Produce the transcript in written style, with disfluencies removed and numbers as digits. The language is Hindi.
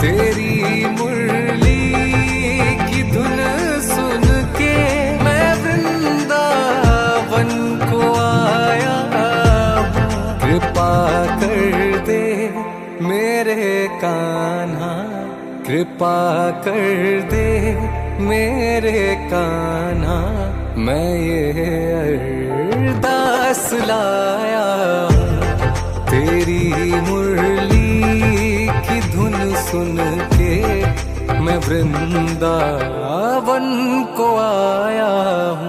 तेरी मुरली की धुन सुन के मैं वृंदावन को आया हूँ। कृपा कर दे मेरे कान्हा, कृपा कर दे मेरे कान्हा, मैं ये अरदास लाया हूँ। तेरी मुरली की धुन सुन के मैं वृंदावन को आया हूँ।